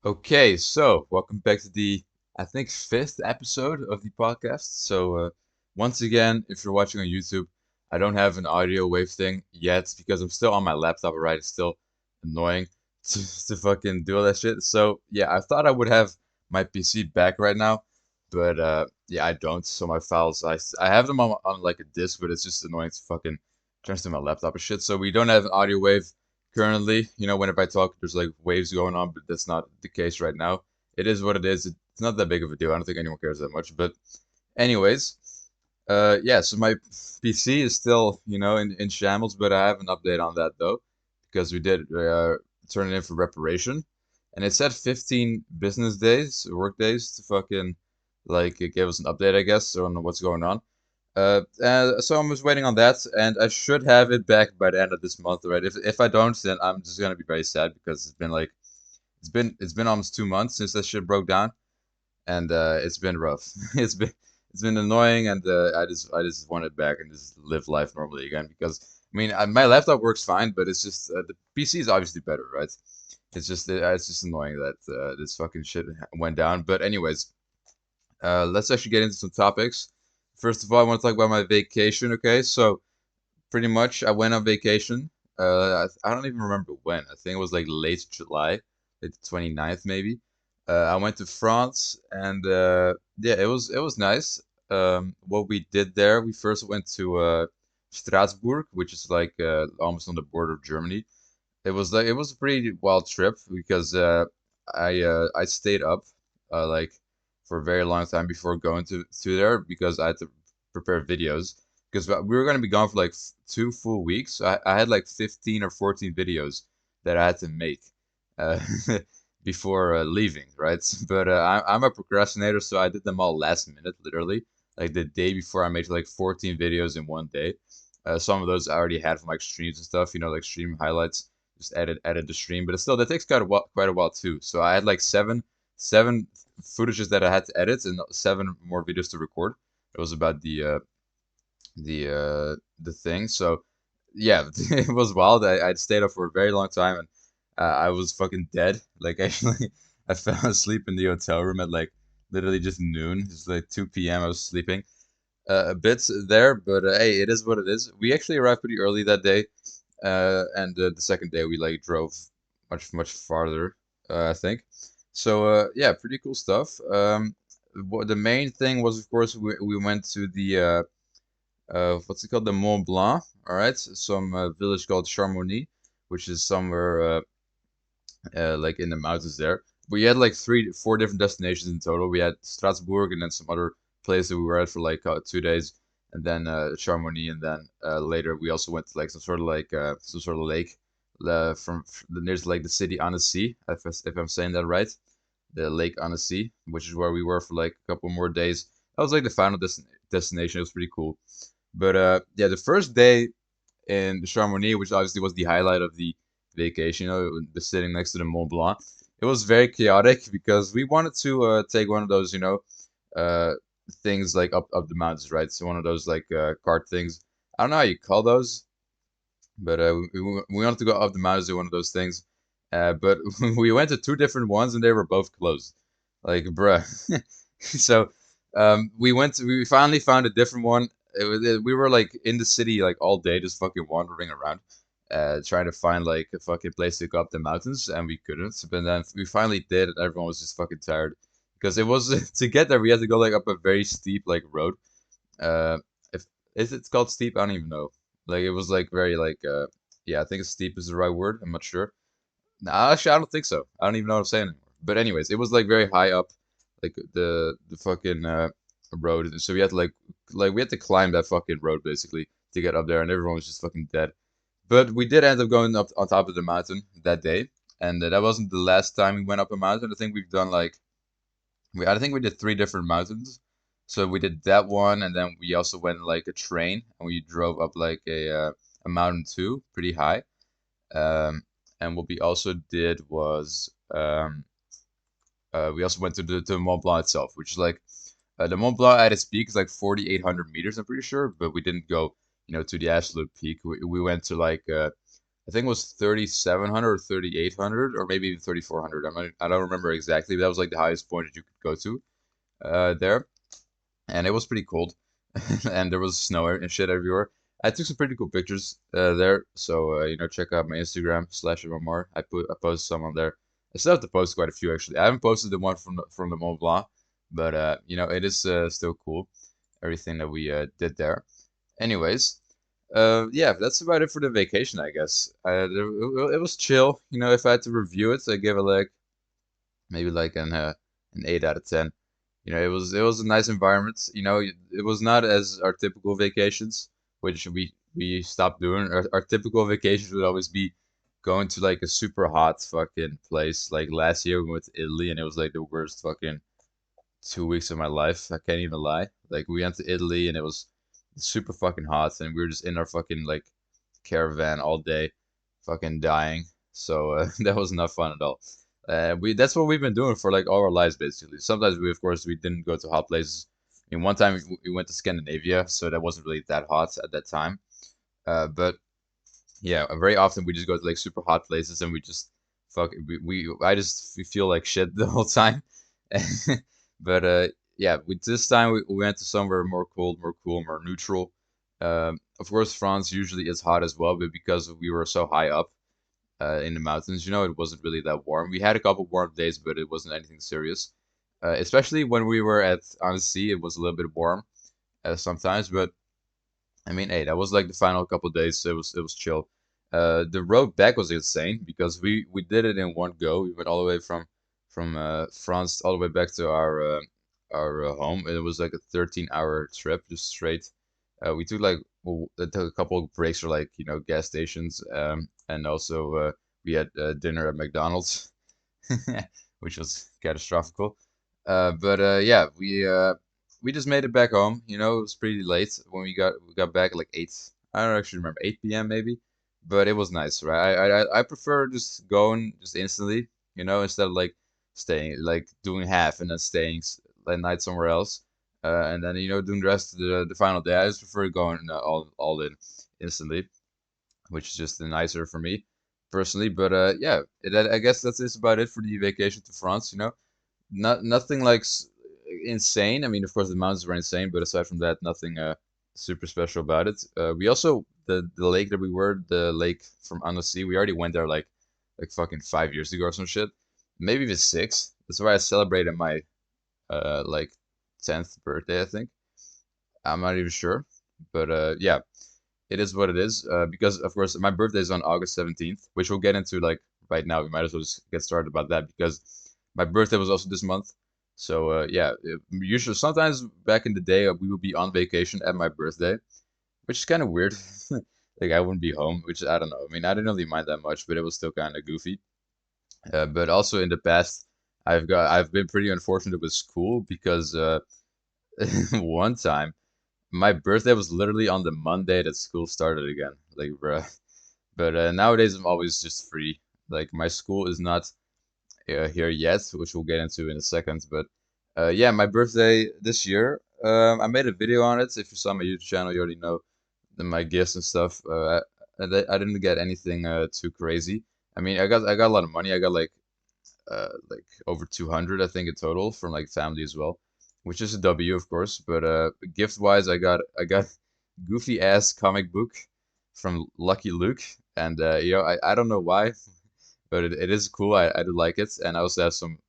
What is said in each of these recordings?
Okay, so welcome back to the, I think, fifth episode of the podcast. Once again, if you're watching on YouTube, I don't have an audio wave thing yet because I'm still on my laptop, right? It's still annoying to fucking do all that shit. So, yeah, I thought I would have my PC back right now, but yeah, I don't. So, my files, I have them on like a disk, but it's just annoying to fucking transfer to my laptop and shit. So, we don't have an audio wave currently. Whenever I talk, there's like waves going on, but that's not the case right now. It is what it is. It's not that big of a deal. I don't think anyone cares that much. But anyways, yeah. So my PC is still, in shambles, but I have an update on that though, because we did turn it in for reparation, and it said 15 business days, work days, to fucking like give us an update, I guess, on what's going on. So I'm just waiting on that, and I should have it back by the end of this month, right? If I don't, then I'm just gonna be very sad because it's been almost 2 months since that shit broke down, and it's been rough. It's been annoying, and I just want it back and just live life normally again because my laptop works fine, but it's just the PC is obviously better, right? It's just annoying that this fucking shit went down. But anyways, let's actually get into some topics. First of all, I want to talk about my vacation. Okay, so pretty much I went on vacation. I don't even remember when. I think it was like late July, like the 29th maybe. I went to France and yeah, it was nice. What we did there, we first went to Strasbourg, which is like almost on the border of Germany. It was a pretty wild trip because I stayed up like for a very long time before going to there because I had to prepare videos because we were going to be gone for like 2 full weeks. I had like 15 or 14 videos that I had to make uh, before leaving, right? But I'm a procrastinator, so I did them all last minute, literally, like the day before. I made like 14 videos in one day. Some of those I already had from like streams and stuff, like stream highlights, just edit the stream. But still, that takes quite a while too. So I had like seven footages that I had to edit and seven more videos to record. It was about the thing. So yeah, it was wild. I stayed up for a very long time, and I was fucking dead. Like actually, I fell asleep in the hotel room at like literally just noon. It's like 2 p.m. I was sleeping a bit there, but hey, it is what it is. We actually arrived pretty early that day, and the second day we like drove much farther, I think. So yeah, pretty cool stuff. The main thing was, of course, we went to the what's it called, the Mont Blanc. All right, some village called Chamonix, which is somewhere like in the mountains there. We had like 4 different destinations in total. We had Strasbourg and then some other place that we were at for like 2 days, and then Chamonix, and then later we also went to like some sort of lake from the nearest like the city Annecy, if I'm saying that right, the lake Annecy, which is where we were for like a couple more days. That was like the final destination. It was pretty cool. But yeah, the first day in Chamonix, which obviously was the highlight of the vacation, the sitting next to the Mont Blanc. It was very chaotic because we wanted to take one of those, uh, things like up the mountains, right? So one of those like cart things. I don't know how you call those, but we wanted to go up the mountains to one of those things. But we went to 2 different ones and they were both closed. Like, bruh. So we finally found a different one. We were like in the city like all day, just fucking wandering around, trying to find like a fucking place to go up the mountains, and we couldn't. But then we finally did, and everyone was just fucking tired because it was to get there. We had to go like up a very steep like road. If is it called steep? I don't even know. Like it was like very like yeah, I think steep is the right word. I'm not sure. No, actually, I don't think so. I don't even know what I'm saying anymore. But anyways, it was like very high up, like the fucking road. And so we had to like we had to climb that fucking road basically to get up there, and everyone was just fucking dead. But we did end up going up on top of the mountain that day, and that wasn't the last time we went up a mountain. I think we've done like I think we did 3 different mountains. So we did that one, and then we also went like a train, and we drove up like a mountain too, pretty high. Um, and what we also did was we also went to Mont Blanc itself, which is like the Mont Blanc at its peak is like 4,800 meters, I'm pretty sure, but we didn't go, to the absolute peak. We went to like I think it was 3,700 or 3,800 or maybe even 3,400. I don't remember exactly, but that was like the highest point that you could go to there, and it was pretty cold, and there was snow and shit everywhere. I took some pretty cool pictures there, so check out my Instagram /MMR. I posted some on there. I still have to post quite a few actually. I haven't posted the one from the Mont Blanc, but it is still cool everything that we did there. Anyways, yeah, that's about it for the vacation, I guess. It was chill. If I had to review it, I give it like maybe like an 8 out of 10. It was a nice environment. It was not as our typical vacations, which we stopped doing. Our typical vacations would always be going to like a super hot fucking place. Like last year we went to Italy and it was like the worst fucking 2 weeks of my life. I can't even lie. Like we went to Italy and it was super fucking hot and we were just in our fucking like caravan all day, fucking dying. So that was not fun at all. We That's what we've been doing for like all our lives basically. Sometimes we of course we didn't go to hot places. I mean, one time we went to Scandinavia, so that wasn't really that hot at that time. But yeah, very often we just go to like super hot places and we just I just feel like shit the whole time. But yeah, this time we went to somewhere more cold, more cool, more neutral. Of course, France usually is hot as well, but because we were so high up in the mountains, it wasn't really that warm. We had a couple warm days, but it wasn't anything serious. Especially when we were on the sea, it was a little bit warm sometimes, but I mean, hey, that was like the final couple days. So it was chill. The road back was insane because we did it in one go. We went all the way from France all the way back to our home, and it was like a 13-hour trip just straight. We took like took a couple of breaks for like gas stations, and also we had dinner at McDonald's, which was catastrophical. But yeah, we just made it back home. It was pretty late when we got back at like 8. I don't actually remember, 8 p.m. maybe, but it was nice, right? I prefer just going just instantly, instead of like staying, like doing half and then staying that night somewhere else, and then doing the rest of the final day. I just prefer going all in instantly, which is just nicer for me personally. But yeah, I guess that's about it for the vacation to France. Nothing like insane. I mean, of course, the mountains were insane, but aside from that, nothing super special about it. We also the lake that we were, the lake from Annecy, we already went there like fucking 5 years ago or some shit, maybe even 6. That's where I celebrated my like 10th birthday, I think. I'm not even sure, but yeah, it is what it is. Because of course my birthday is on August 17th, which we'll get into like right now. We might as well just get started about that because my birthday was also this month. So yeah, usually sometimes back in the day we would be on vacation at my birthday, which is kind of weird. Like I wouldn't be home, which I don't know. I mean, I didn't really mind that much, but it was still kind of goofy. But also in the past, I've been pretty unfortunate with school because one time my birthday was literally on the Monday that school started again. Like, bruh. But nowadays I'm always just free. Like my school is not here yet, which we'll get into in a second. But yeah, my birthday this year. I made a video on it. If you saw my YouTube channel, you already know my gifts and stuff. I didn't get anything too crazy. I mean, I got a lot of money. I got like over 200, I think, in total from like family as well, which is a W, of course. But gift wise, I got goofy ass comic book from Lucky Luke, and I don't know why, but it is cool. I do like it, and I also have some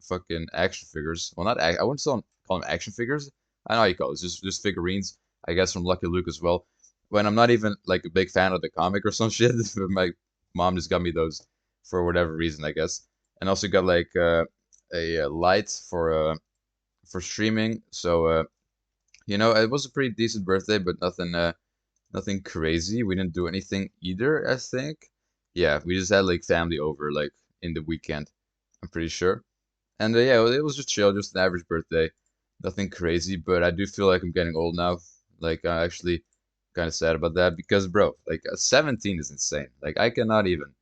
fucking action figures. Well, not I wouldn't call them action figures. I know how you call it. Just figurines, I guess, from Lucky Luke as well. When I'm not even like a big fan of the comic or some shit, but my mom just got me those for whatever reason, I guess. And also got like a light for streaming. So it was a pretty decent birthday, but nothing crazy. We didn't do anything either, I think. Yeah, we just had like family over like in the weekend, I'm pretty sure. And yeah, it was just chill, just an average birthday. Nothing crazy, but I do feel like I'm getting old now. Like I actually kind of sad about that because bro, like 17 is insane. Like I cannot even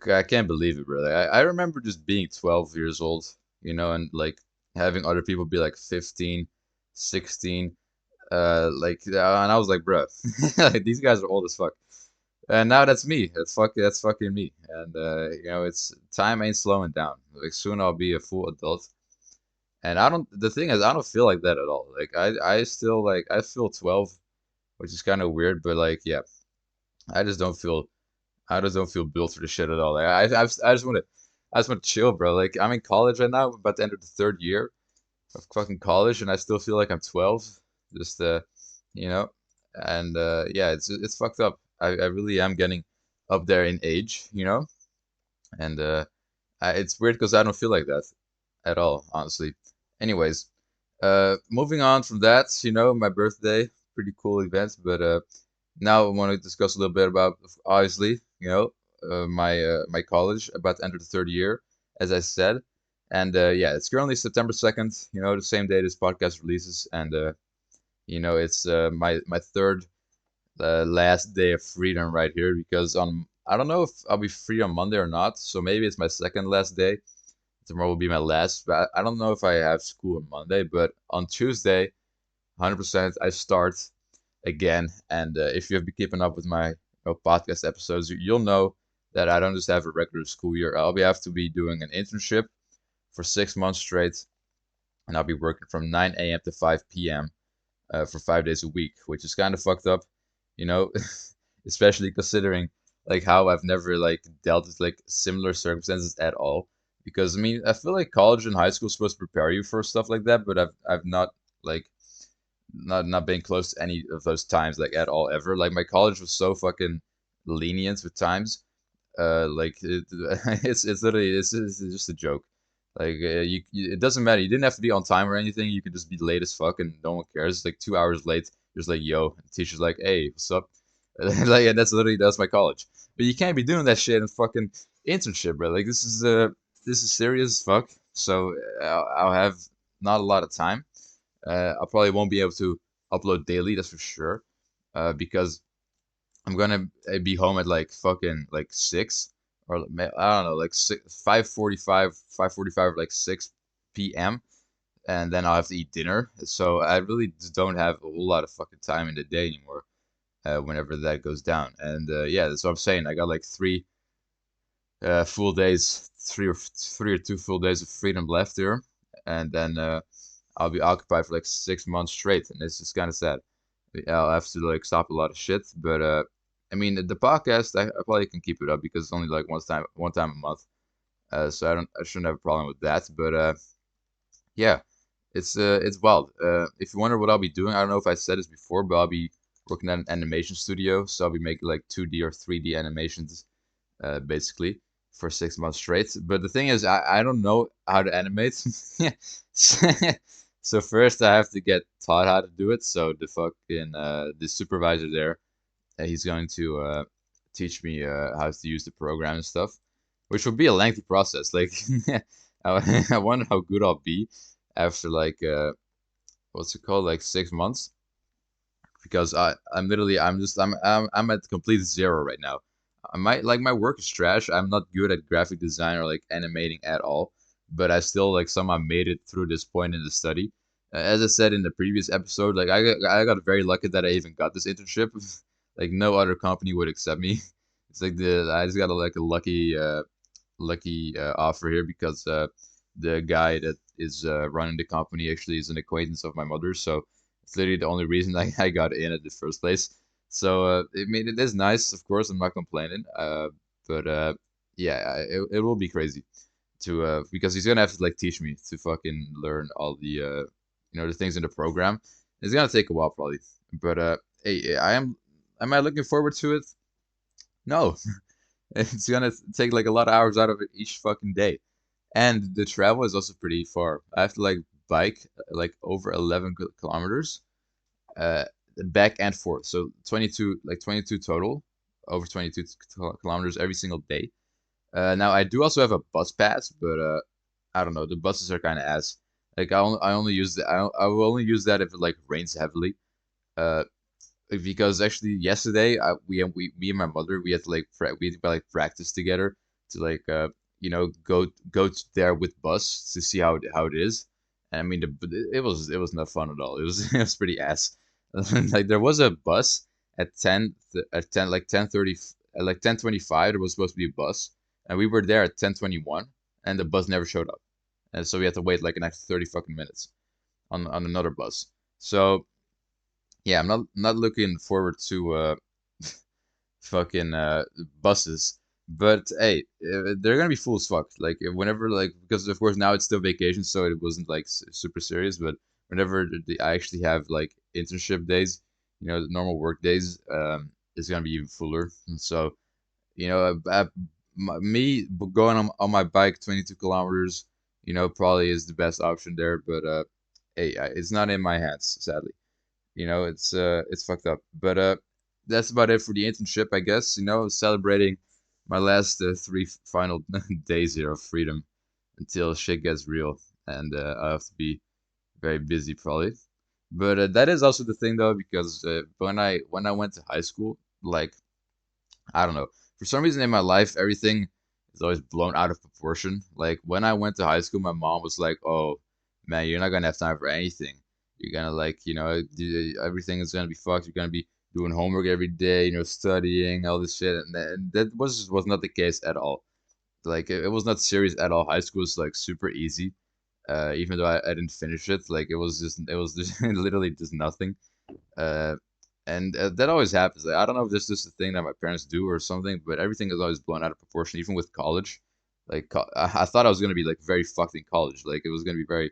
I can't believe it, bro. Like, I remember just being 12 years old, and like having other people be like 15, 16. And I was like, bro, like, these guys are old as fuck. And now that's me. That's fucking me. And it's time ain't slowing down. Like soon I'll be a full adult. And I don't. The thing is, I don't feel like that at all. Like I still like I feel 12, which is kind of weird. But like, yeah, I just don't feel. I just don't feel built for the shit at all. Like I just want to chill, bro. Like I'm in college right now, I'm about to enter the third year of fucking college, and I still feel like I'm 12. Just you know, and yeah, it's fucked up. I really am getting up there in age, and it's weird because I don't feel like that at all, honestly. Anyways, moving on from that, my birthday, pretty cool event, but now I want to discuss a little bit about, obviously, my college, about to enter the third year, as I said. And yeah, it's currently September 2nd, the same day this podcast releases. And it's my third last day of freedom right here, because I don't know if I'll be free on Monday or not. So maybe it's my second last day. Tomorrow will be my last. But I don't know if I have school on Monday, but on Tuesday, 100% I start again. And if you have been keeping up with my podcast episodes, you'll know that I don't just have a regular school year. Have to be doing an internship for 6 months straight, and I'll be working from 9 a.m. to 5 p.m. For 5 days a week, which is kind of fucked up, you know, especially considering like how I've never like dealt with like similar circumstances at all. Because I mean, I feel like college and high school is supposed to prepare you for stuff like that, but I've not like not been close to any of those times like at all ever. Like my college was so fucking lenient with times. Like it's literally it's just a joke. Like it doesn't matter. You didn't have to be on time or anything. You could just be late as fuck and no one cares. Like 2 hours late, you're just like, yo. And the teacher's like, hey, what's up? Like, and that's my college. But you can't be doing that shit in fucking internship, bro. Like this is serious as fuck. So I'll have not a lot of time. I probably won't be able to upload daily. That's for sure. Because I'm gonna be home at like fucking like 6, or I don't know, like 5:45, 5:45, like 6 p.m., and then I'll have to eat dinner. So I really just don't have a whole lot of fucking time in the day anymore. Whenever that goes down, and yeah, that's what I'm saying. I got like full days, 3 or 2 full days of freedom left here, and then I'll be occupied for like 6 months straight, and it's just kind of sad. I'll have to like stop a lot of shit, but I mean the podcast I probably can keep it up because it's only like one time a month, so I shouldn't have a problem with that. But yeah, it's wild. If you wonder what I'll be doing, I don't know if I said this before, but I'll be working at an animation studio, so I'll be making like 2D or 3D animations, basically for 6 months straight. But the thing is, I don't know how to animate. So first I have to get taught how to do it. So the supervisor there, he's going to teach me how to use the program and stuff, which will be a lengthy process. Like I wonder how good I'll be after like what's it called, like 6 months, because I'm at complete zero right now. I might like my work is trash. I'm not good at graphic design or like animating at all, but I still like somehow made it through this point in the study. As I said in the previous episode, like I got very lucky that I even got this internship. Like no other company would accept me. It's like I just got like a lucky offer here because the guy that is running the company actually is an acquaintance of my mother, so it's literally the only reason I got in at the first place. So it is nice, of course. I'm not complaining. But yeah, it will be crazy to because he's gonna have to like teach me to fucking learn all the the things in the program. It's gonna take a while probably, but hey, am I looking forward to it? No, it's gonna take like a lot of hours out of it each fucking day, and the travel is also pretty far. I have to like bike like over 11 kilometers, uh, back and forth. So 22 total, over 22 kilometers every single day. Now I do also have a bus pass, but I don't know. The buses are kind of ass. Like I only use that. I will only use that if it like rains heavily. Uh, because actually yesterday we me and my mother we had to like we had to like practice together to like there with bus to see how it is. And I mean it was not fun at all. It was it was pretty ass. Like there was a bus at 10 like 10:30 like 10:25 there was supposed to be a bus, and we were there at 10:21, and the bus never showed up, and so we had to wait like an extra 30 fucking minutes on another bus. So yeah, I'm not looking forward to fucking buses. But hey, they're gonna be full as fuck. Like whenever, like, because of course now it's still vacation, so it wasn't like super serious. But whenever I actually have like internship days, the normal work days, it's gonna be even fuller. And so me going on my bike 22 kilometers, probably is the best option there. But hey, it's not in my hands, sadly. It's fucked up. But that's about it for the internship, I guess. Celebrating my last three final days here of freedom until shit gets real, and I have to be very busy probably. But that is also the thing though, because when I went to high school, like, I don't know, for some reason in my life everything is always blown out of proportion. Like when I went to high school, my mom was like, "Oh man, you're not gonna have time for anything. You're gonna, like, everything is gonna be fucked. You're gonna be doing homework every day, studying all this shit." And that was not the case at all. Like it was not serious at all. High school was like super easy. Even though I didn't finish it, like it was just literally just nothing. Uh, and that always happens. Like, I don't know if this is just a thing that my parents do or something, but everything is always blown out of proportion. Even with college, like I thought I was gonna be like very fucked in college. Like it was gonna be very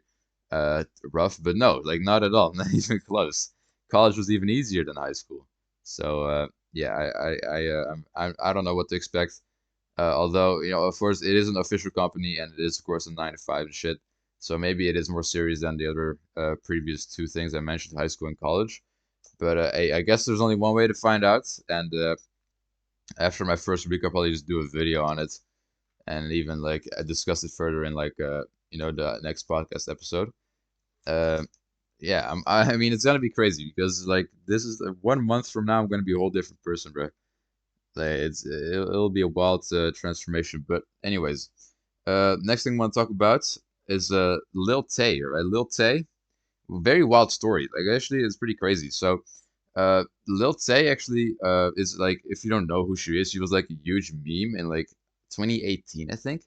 rough, but no, like not at all, not even close. College was even easier than high school. So yeah, I don't know what to expect. Although of course, it is an official company, and it is of course a 9 to 5 and shit. So maybe it is more serious than the other previous two things I mentioned, high school and college. But I guess there's only one way to find out. And after my first week, I'll probably just do a video on it, and even like discuss it further in like the next podcast episode. Uh, yeah, I mean it's gonna be crazy because like this is 1 month from now I'm gonna be a whole different person, bro. Like it'll be a wild transformation. But anyways, next thing I want to talk about is Lil Tay, right? Lil Tay, very wild story. Like actually, it's pretty crazy. So, Lil Tay actually is like, if you don't know who she is, she was like a huge meme in like 2018, I think.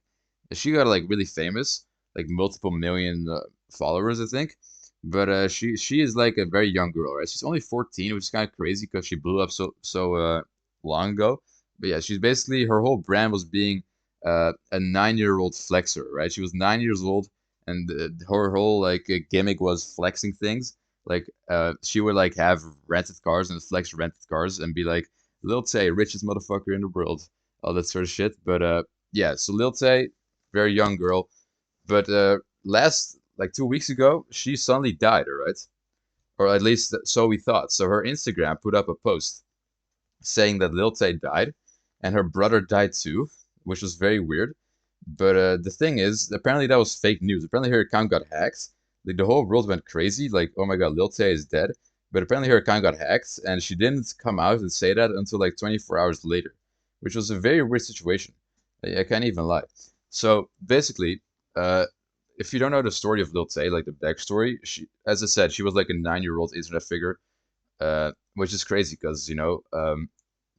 She got like really famous, like multiple million followers, I think. But she is like a very young girl, right? She's only 14, which is kind of crazy because she blew up so long ago. But yeah, she's basically, her whole brand was being a 9-year-old flexer, right? She was 9 years old, and her whole like gimmick was flexing things. Like she would like have rented cars and flex rented cars and be like, Lil Tay, richest motherfucker in the world, all that sort of shit. But yeah, so Lil Tay, very young girl, but last like 2 weeks ago, she suddenly died, all right, or at least so we thought. So her Instagram put up a post saying that Lil Tay died, and her brother died too, which was very weird. But the thing is, apparently that was fake news. Apparently her account got hacked. Like the whole world went crazy. Like, oh my god, Lil Tay is dead. But apparently her account got hacked, and she didn't come out and say that until like 24 hours later, which was a very weird situation. I can't even lie. So basically, uh, if you don't know the story of Lil Tay, like the backstory, she, as I said, she was like a 9-year-old internet figure, which is crazy because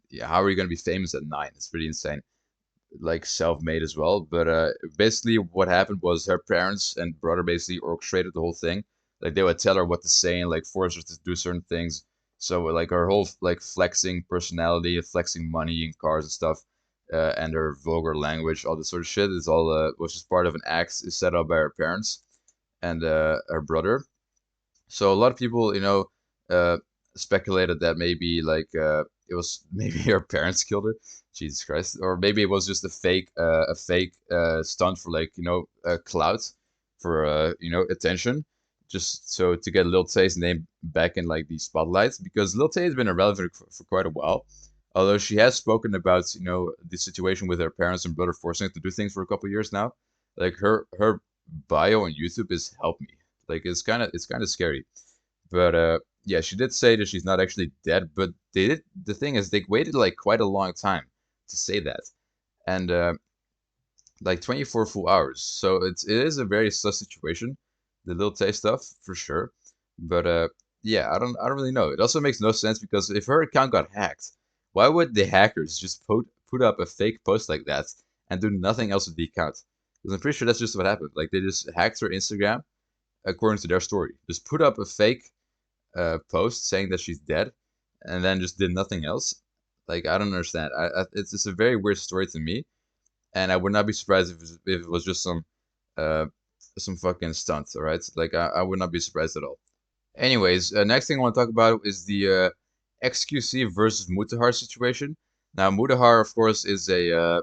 yeah, how are you gonna be famous at 9? It's pretty insane. Like self-made as well. But basically, what happened was her parents and brother basically orchestrated the whole thing. Like they would tell her what to say and like force her to do certain things. So like her whole like flexing personality, flexing money and cars and stuff, and her vulgar language, all this sort of shit is all was just part of an act is set up by her parents and her brother. So a lot of people, uh, speculated that maybe like it was maybe her parents killed her. Jesus Christ, or maybe it was just a fake stunt for like clout, for attention, just so to get Lil Tay's name back in like the spotlights because Lil Tay has been irrelevant for quite a while. Although she has spoken about the situation with her parents and brother forcing her to do things for a couple years now. Like her bio on YouTube is help me. Like it's kind of scary. But yeah, she did say that she's not actually dead. But the thing is, they waited like quite a long time to say that, and like 24 full hours. So it is a very sus situation, the Lil Tay stuff for sure. But Yeah, I don't really know. It also makes no sense because if her account got hacked, why would the hackers just put up a fake post like that and do nothing else with the account? Because I'm pretty sure that's just what happened. Like they just hacked her Instagram according to their story. Just put up a fake post saying that she's dead, and then just did nothing else. Like I don't understand. It's a very weird story to me, and I would not be surprised if it was just uh some fucking stunt. All right, like I would not be surprised at all. Anyways, next thing I want to talk about is the xQc versus Mutahar situation. Now, Mutahar, of course, is a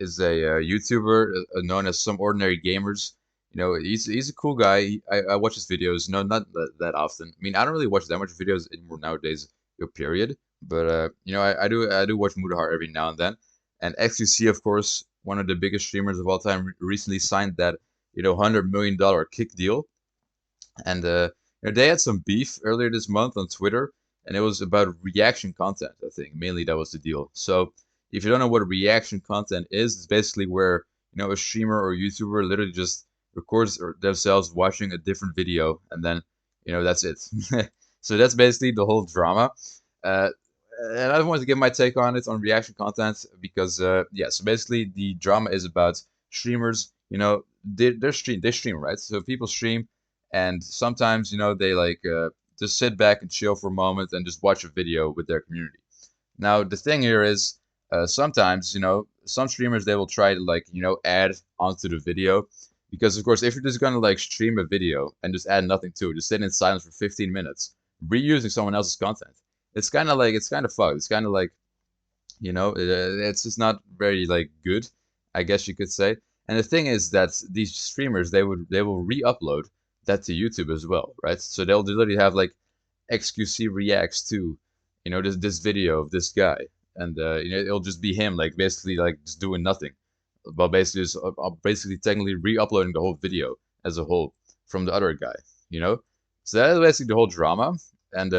YouTuber known as Some Ordinary Gamers. You know, he's a cool guy. I watch his videos. No, not that often. I mean, I don't really watch that much videos anymore nowadays. Period. But you know, I do watch Mutahar every now and then. And xQc, of course, one of the biggest streamers of all time, recently signed that $100 million kick deal, and they had some beef earlier this month on Twitter, and it was about reaction content. I think mainly that was the deal. So if you don't know what reaction content is, it's basically where a streamer or YouTuber literally just records themselves watching a different video, and then that's it. So that's basically the whole drama. Uh, and I wanted to give my take on it on reaction content because yeah, so basically the drama is about streamers. They stream, right? So people stream, and sometimes they like just sit back and chill for a moment and just watch a video with their community. Now the thing here is sometimes some streamers they will try to like add onto the video, because of course if you're just gonna like stream a video and just add nothing to it, just sit in silence for 15 minutes reusing someone else's content, it's kind of fucked. It's kind of like it's just not very like good, I guess you could say. And the thing is that these streamers they will re-upload that to YouTube as well, right? So they'll literally have like xQc reacts to this video of this guy, and it'll just be him like basically like just doing nothing, but basically just basically technically re-uploading the whole video as a whole from the other guy, you know. So that's basically the whole drama. And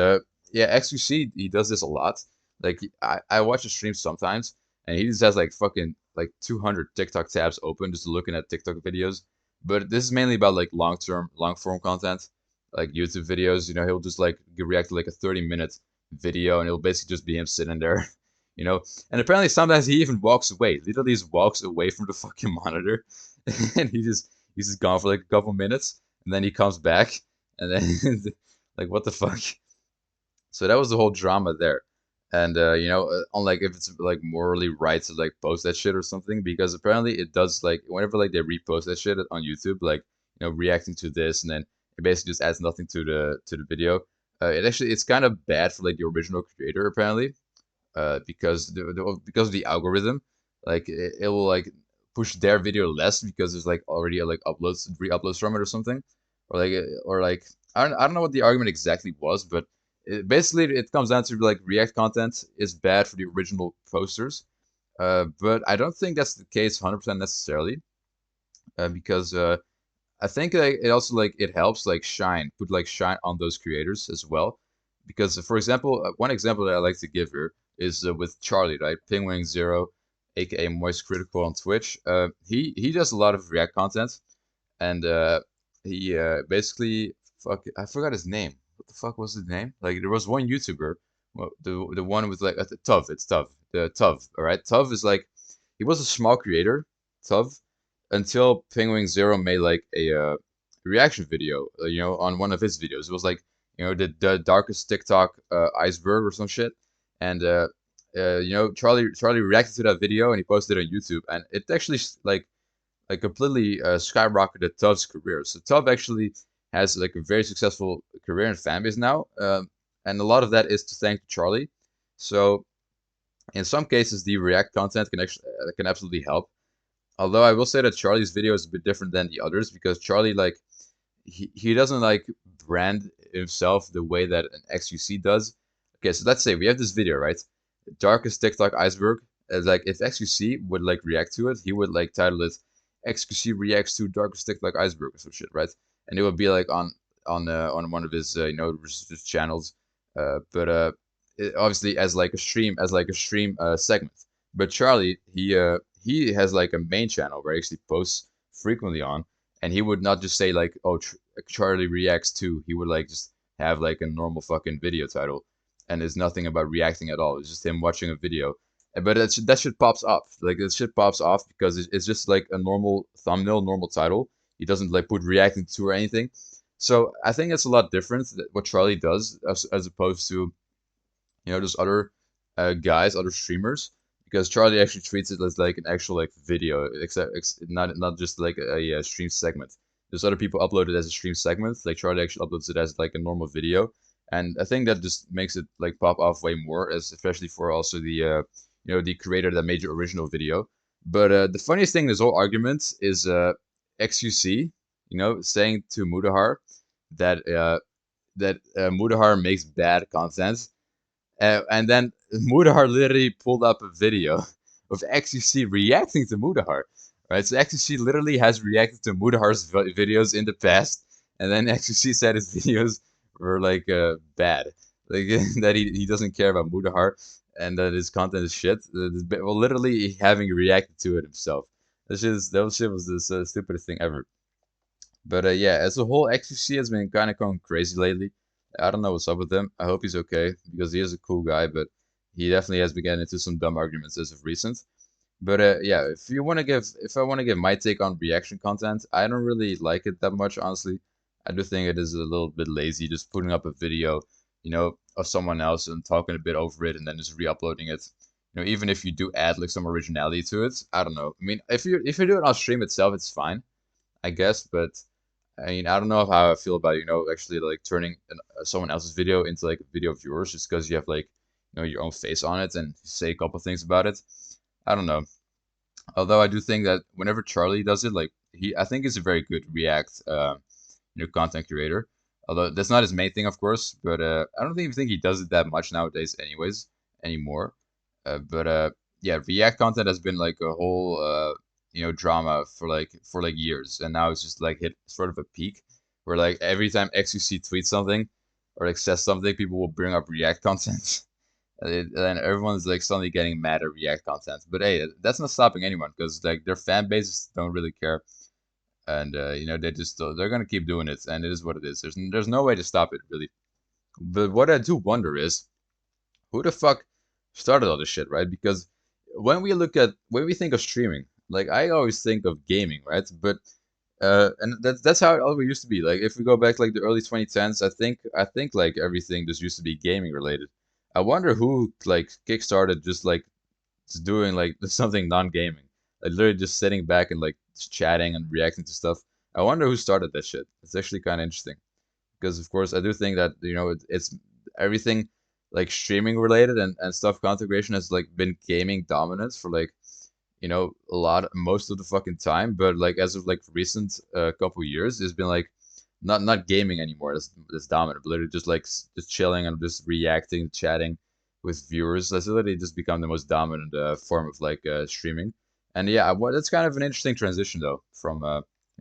yeah, xQc he does this a lot. Like I watch his streams sometimes, and he just has like fucking like 200 TikTok tabs open just looking at TikTok videos. But this is mainly about like long form content, like YouTube videos. He'll just like react to like a 30-minute video, and it'll basically just be him sitting there, you know. And apparently sometimes he even walks away, literally just walks away from the fucking monitor, and he's just gone for like a couple minutes, and then he comes back, and then like what the fuck. So that was the whole drama there. And on like if it's like morally right to like post that shit or something, because apparently it does, like whenever like they repost that shit on YouTube, like reacting to this, and then it basically just adds nothing to the video. It's kind of bad for like the original creator apparently, because of the algorithm, like it will like push their video less because there's like already like re-uploads from it or something, or like I don't know what the argument exactly was, but basically it comes down to like React content is bad for the original posters, but I don't think that's the case 100% necessarily, because I think like, it also like it helps like put like shine on those creators as well, because for example, one example that I like to give here is with Charlie, right? Penguin Zero, aka Moist Critical on Twitch. He does a lot of React content, and he basically I forgot his name. What the fuck was his name? Like there was one YouTuber, well, the one with like Tuv. It's Tuv. The Tuv. All right, Tuv is like he was a small creator, Tuv, until Penguin Zero made like a reaction video, on one of his videos. It was like, the darkest TikTok iceberg or some shit, and Charlie reacted to that video and he posted it on YouTube, and it actually like completely skyrocketed Tuv's career. So Tuv actually has like a very successful career and fan base now, and a lot of that is to thank Charlie. So in some cases, the React content can absolutely help. Although I will say that Charlie's video is a bit different than the others, because Charlie like he doesn't like brand himself the way that an xQc does. Okay, so let's say we have this video, right? Darkest TikTok iceberg. As like if xQc would like react to it, he would like title it xQc reacts to darkest TikTok iceberg or some shit, right? And it would be like on one of his his channels, but obviously as like a stream segment. But Charlie, he has like a main channel where he actually posts frequently on, and he would not just say like, oh, Charlie reacts to. He would like just have like a normal fucking video title, and it's nothing about reacting at all. It's just him watching a video. But that shit pops off. Like that shit pops off because it's just like a normal thumbnail, normal title. He doesn't like put reacting to or anything. So I think it's a lot different what Charlie does as opposed to those other guys, other streamers, because Charlie actually treats it as like an actual like video, except not just like a stream segment. There's other people upload it as a stream segment, like Charlie actually uploads it as like a normal video, and I think that just makes it like pop off way more, as especially for also the the creator that made your original video. But the funniest thing in this whole argument is xQc, saying to Mutahar that Mutahar makes bad content, and then Mutahar literally pulled up a video of xQc reacting to Mutahar. Right, so xQc literally has reacted to Mutahar's videos in the past, and then xQc said his videos were like bad, like that he doesn't care about Mutahar and that his content is shit. Well, literally having reacted to it himself. That shit was the stupidest thing ever. But yeah, as a whole, xQc has been kind of going crazy lately. I don't know what's up with him. I hope he's okay because he is a cool guy, but he definitely has been getting into some dumb arguments as of recent. But yeah, if I want to give my take on reaction content, I don't really like it that much, honestly. I do think it is a little bit lazy, just putting up a video, of someone else and talking a bit over it and then just re-uploading it. Even if you do add like some originality to it, I don't know. I mean, if you do it on stream itself, it's fine, I guess. But I mean, I don't know how I feel about actually like turning someone else's video into like a video of yours just because you have like your own face on it and say a couple things about it. I don't know. Although I do think that whenever Charlie does it, like I think he's a very good React, content creator. Although that's not his main thing, of course. But I don't even think he does it that much nowadays, anyways, anymore. But yeah, React content has been like a whole drama for years, and now it's just like hit sort of a peak where like every time xQc tweets something or like says something, people will bring up React content. And everyone's like suddenly getting mad at React content. But hey, that's not stopping anyone because like their fan bases don't really care, and they're gonna keep doing it, and it is what it is. There's no way to stop it really. But what I do wonder is who the fuck started all this shit, right? Because when we think of streaming, like I always think of gaming, right? But and that's how it always used to be. Like if we go back like the early 2010s, I think like everything just used to be gaming related. I wonder who like kickstarted just doing like something non-gaming, like literally just sitting back and like just chatting and reacting to stuff. I wonder who started that shit. It's actually kind of interesting because of course I do think that it's everything like streaming related and stuff content creation has like been gaming dominance for like most of the fucking time, but like as of like recent couple years, it's been like not gaming anymore. That's dominant. But literally just like just chilling and just reacting, chatting with viewers. That's literally just become the most dominant form of like streaming. And yeah, that's kind of an interesting transition though from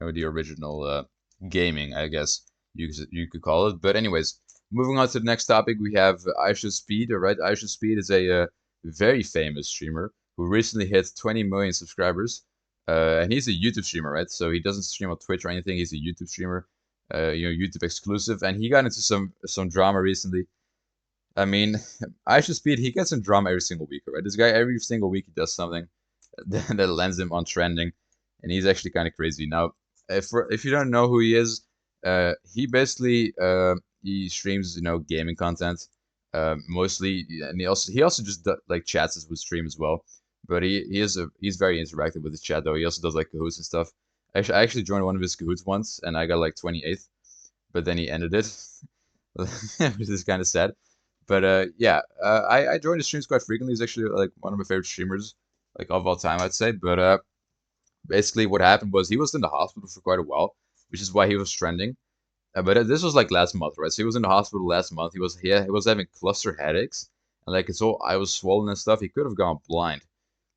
the original gaming, I guess you could call it. But anyways, moving on to the next topic, we have IShowSpeed. All right, IShowSpeed is a very famous streamer who recently hit 20 million subscribers. And he's a YouTube streamer, right? So he doesn't stream on Twitch or anything. He's a YouTube streamer, YouTube exclusive. And he got into some drama recently. I mean, IShowSpeed, he gets in drama every single week, right? This guy, every single week, he does something that lands him on trending. And he's actually kind of crazy. Now, if you don't know who he is, he basically he streams, gaming content mostly, and he also just like chats with stream as well. But he's very interactive with his chat though. He also does like Kahoots and stuff. Actually, I actually joined one of his Kahoots once, and I got like 28th, but then he ended it, which is kind of sad. But yeah, I joined his streams quite frequently. He's actually like one of my favorite streamers, like of all time, I'd say. But basically, what happened was he was in the hospital for quite a while, which is why he was trending. But this was like last month, right? So he was in the hospital last month. He was having cluster headaches, and like his whole eye was swollen and stuff. He could have gone blind,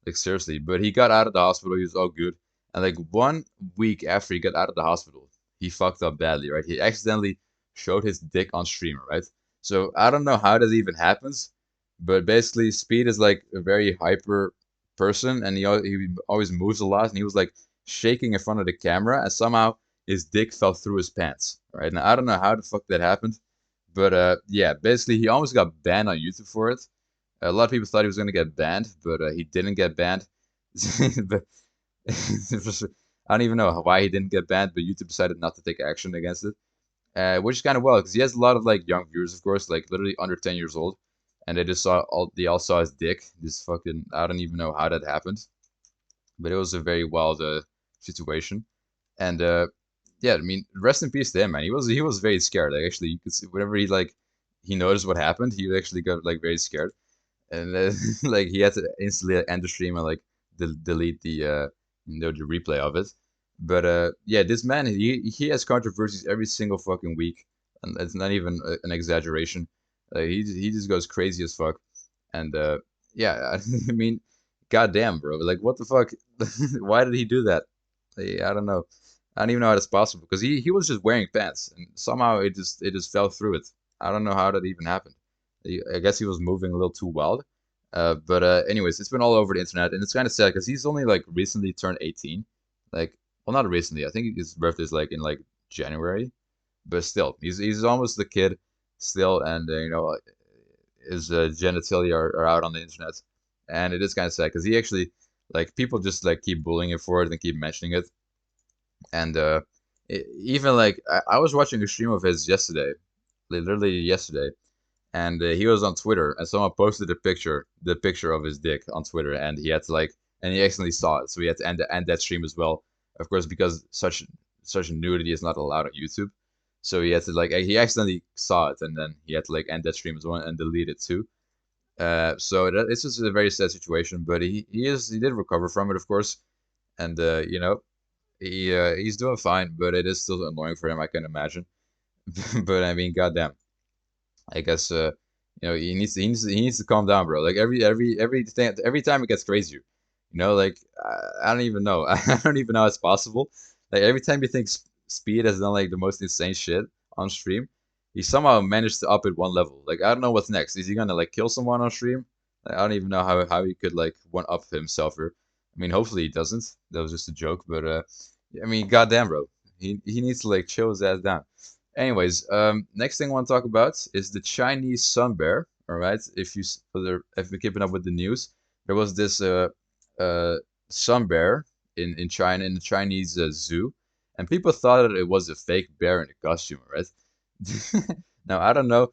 like seriously. But he got out of the hospital. He was all good. And like 1 week after he got out of the hospital, he fucked up badly, right? He accidentally showed his dick on stream, right? So I don't know how that even happens, but basically, Speed is like a very hyper person, and he always moves a lot, and he was like shaking in front of the camera, and somehow his dick fell through his pants, right? Now I don't know how the fuck that happened, But yeah, basically he almost got banned on YouTube for it. A lot of people thought he was gonna get banned, but he didn't get banned. But I don't even know why he didn't get banned, but YouTube decided not to take action against it, which is kind of well because he has a lot of like young viewers, of course, like literally under 10 years old, and they all saw his dick. This fucking I don't even know how that happened, but it was a very wild situation. And yeah, I mean, rest in peace to him, man. He was very scared. Like actually, you could see whenever he noticed what happened, he actually got like very scared, and like he had to instantly end the stream and like delete the replay of it. But yeah, this man he has controversies every single fucking week, and it's not even an exaggeration. He just goes crazy as fuck, and yeah, I mean, goddamn, bro, like what the fuck? Why did he do that? I don't know. I don't even know how that's possible because he was just wearing pants and somehow it just fell through it. I don't know how that even happened. I guess he was moving a little too wild. But anyways, it's been all over the internet and it's kind of sad because he's only like recently turned 18. Like, well, not recently. I think his birthday is like in like January, but still, he's almost a kid still, and his genitalia are out on the internet, and it is kind of sad because he actually like people just like keep bullying him for it and keep mentioning it, and even like I was watching a stream of his yesterday, literally yesterday, and he was on Twitter, and someone posted the picture of his dick on Twitter, and he had to like, and he accidentally saw it, so he had to end that stream as well, of course, because such nudity is not allowed on YouTube, so he had to like he accidentally saw it, and then he had to like end that stream as well and delete it too. So it's just a very sad situation, but he did recover from it, of course, and he's doing fine, but it is still annoying for him, I can imagine. But I mean, goddamn. I guess he needs to calm down, bro. Like every time it gets crazier. Like I don't even know. I don't even know how it's possible. Like every time you think Speed has done like the most insane shit on stream, he somehow managed to up it one level. Like I don't know what's next. Is he gonna like kill someone on stream? Like, I don't even know how he could like one up himself. Or I mean, hopefully he doesn't. That was just a joke. But I mean, goddamn, bro. He needs to like chill his ass down. Anyways, next thing I want to talk about is the Chinese sun bear. All right, if you're keeping up with the news, there was this sun bear in China in the Chinese zoo, and people thought that it was a fake bear in a costume, right? Now I don't know,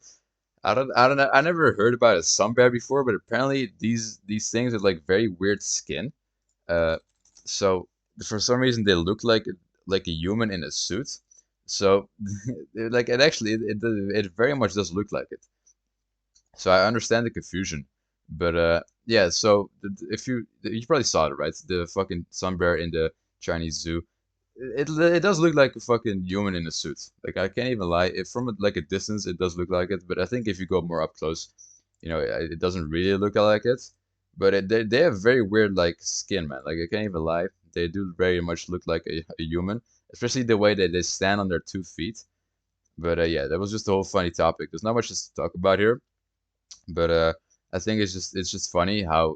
I don't know, I never heard about a sun bear before, but apparently these things are like very weird skin. Uh, so for some reason they look like a human in a suit. So like it very much does look like it. So I understand the confusion, but yeah. So if you probably saw it, right? The fucking sun bear in the Chinese zoo. It does look like a fucking human in a suit. Like I can't even lie. If from like a distance, it does look like it. But I think if you go more up close, it doesn't really look like it. But they have very weird like skin, man. Like I can't even lie. They do very much look like a human, especially the way that they stand on their 2 feet. But yeah, that was just a whole funny topic. There's not much to talk about here, but I think it's just funny how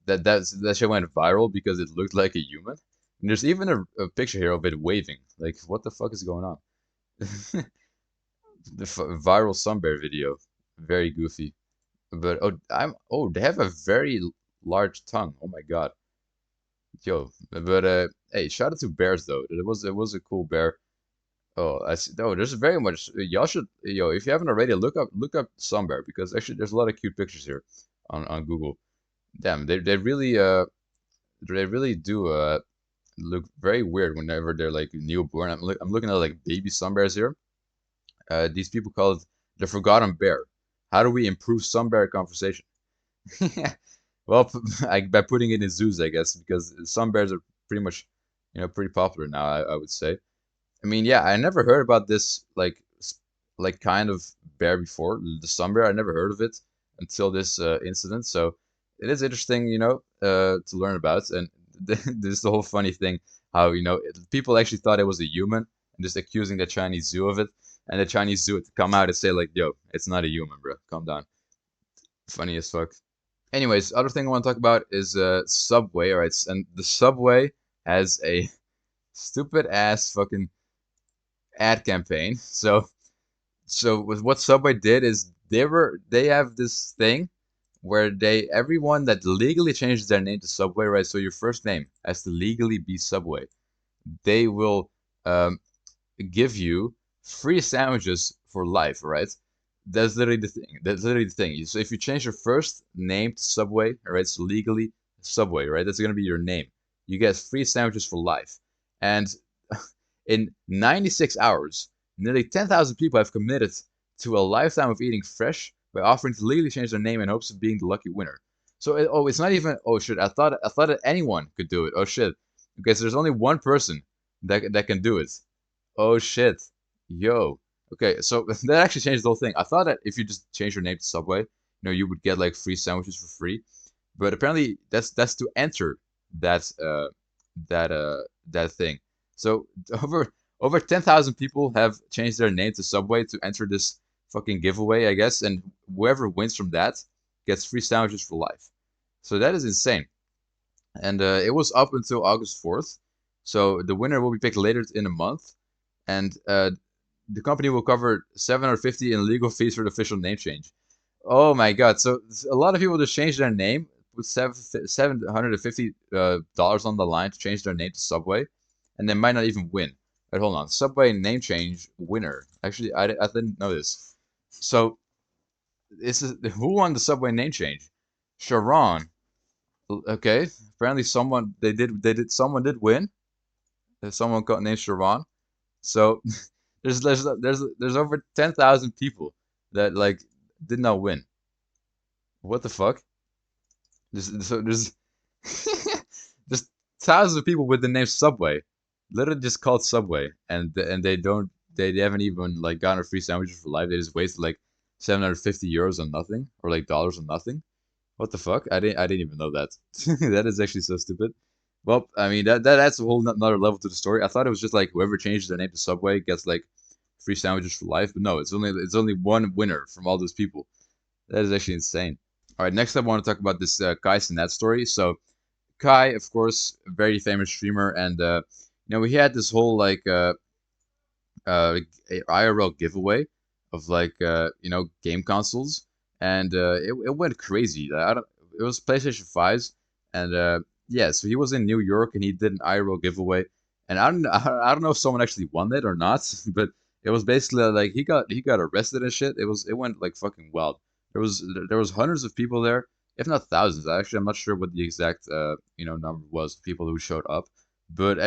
that shit went viral because it looked like a human. And there's even a picture here of it waving. Like, what the fuck is going on? The viral sun bear video, very goofy. But they have a very large tongue. Oh my god, yo. But hey, shout out to bears though. It was a cool bear. Oh, I see. Oh, there's very much. Y'all should, if you haven't already, look up sun bear because actually there's a lot of cute pictures here on Google. Damn, they really do look very weird whenever they're like newborn. I'm looking at like baby sun bears here. These people call it the forgotten bear. How do we improve sun bear conversation? Well, by putting it in zoos, I guess, because sun bears are pretty much, pretty popular now. I would say. I mean, yeah, I never heard about this like kind of bear before, the sun bear. I never heard of it until this incident. So it is interesting, to learn about. And this is the whole funny thing how people actually thought it was a human and just accusing the Chinese zoo of it, and the Chinese zoo had to come out and say like, "Yo, it's not a human, bro. Calm down." Funny as fuck. Anyways, other thing I want to talk about is Subway. All right, and the Subway has a stupid ass fucking ad campaign. So So with what Subway did is they have this thing where they everyone that legally changes their name to Subway, right? So your first name has to legally be Subway. They will um, give you free sandwiches for life, right? That's literally the thing. That's literally the thing. So if you change your first name to Subway, all right, so legally Subway, right? That's gonna be your name. You get free sandwiches for life. And in 96 hours, nearly 10,000 people have committed to a lifetime of eating fresh by offering to legally change their name in hopes of being the lucky winner. So it's not even oh shit. I thought that anyone could do it. Oh shit. Okay, so there's only one person that can do it. Oh shit. Yo. Okay, so that actually changed the whole thing. I thought that if you just change your name to Subway, you would get like free sandwiches for free. But apparently that's to enter that that thing. So over 10,000 people have changed their name to Subway to enter this fucking giveaway, I guess, and whoever wins from that gets free sandwiches for life. So that is insane. And it was up until August 4th. So the winner will be picked later in a month, and the company will cover 750 in legal fees for the official name change. Oh my god! So a lot of people just change their name, put $750 dollars on the line to change their name to Subway, and they might not even win. But hold on, Subway name change winner. Actually, I didn't know this. So this is who won the Subway name change? Sharon. Okay, apparently someone did win. Someone got named Sharon. So there's over 10,000 people that like did not win. What the fuck? There's just thousands of people with the name Subway, literally just called Subway, and they haven't even like gotten a free sandwiches for life. They just wasted like 750 euros on nothing or like dollars on nothing. What the fuck? I didn't even know that. That is actually so stupid. Well, I mean that adds a whole another level to the story. I thought it was just like whoever changes their name to Subway gets like free sandwiches for life, but no, it's only one winner from all those people. That is actually insane. All right, next up, I want to talk about this Kai Cenat story. So Kai, of course, a very famous streamer, and we had this whole like IRL giveaway of like game consoles, and it went crazy. I don't, it was PlayStation 5s, and yeah, so he was in New York and he did an IRL giveaway, and I don't know if someone actually won it or not, but it was basically like he got arrested and shit. It went like fucking wild. There was hundreds of people there, if not thousands. Actually, I'm not sure what the exact number was of people who showed up, but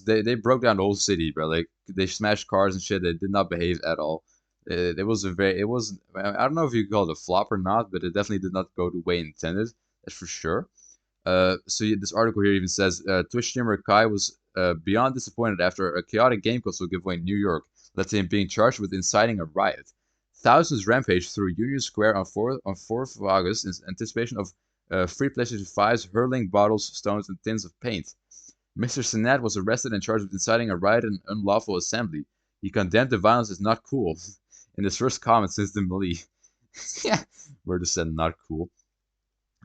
they broke down the whole city, bro. Like they smashed cars and shit. They did not behave at all. It was I don't know if you call it a flop or not, but it definitely did not go the way intended. That's for sure. This article here even says Twitch streamer Kai was beyond disappointed after a chaotic game console giveaway in New York led to him being charged with inciting a riot. Thousands rampaged through Union Square on 4th of August in anticipation of free PlayStation 5s hurling bottles, stones, and tins of paint. Mr. Cenat was arrested and charged with inciting a riot and unlawful assembly. He condemned the violence as not cool in his first comment since the melee. Yeah, word is said not cool.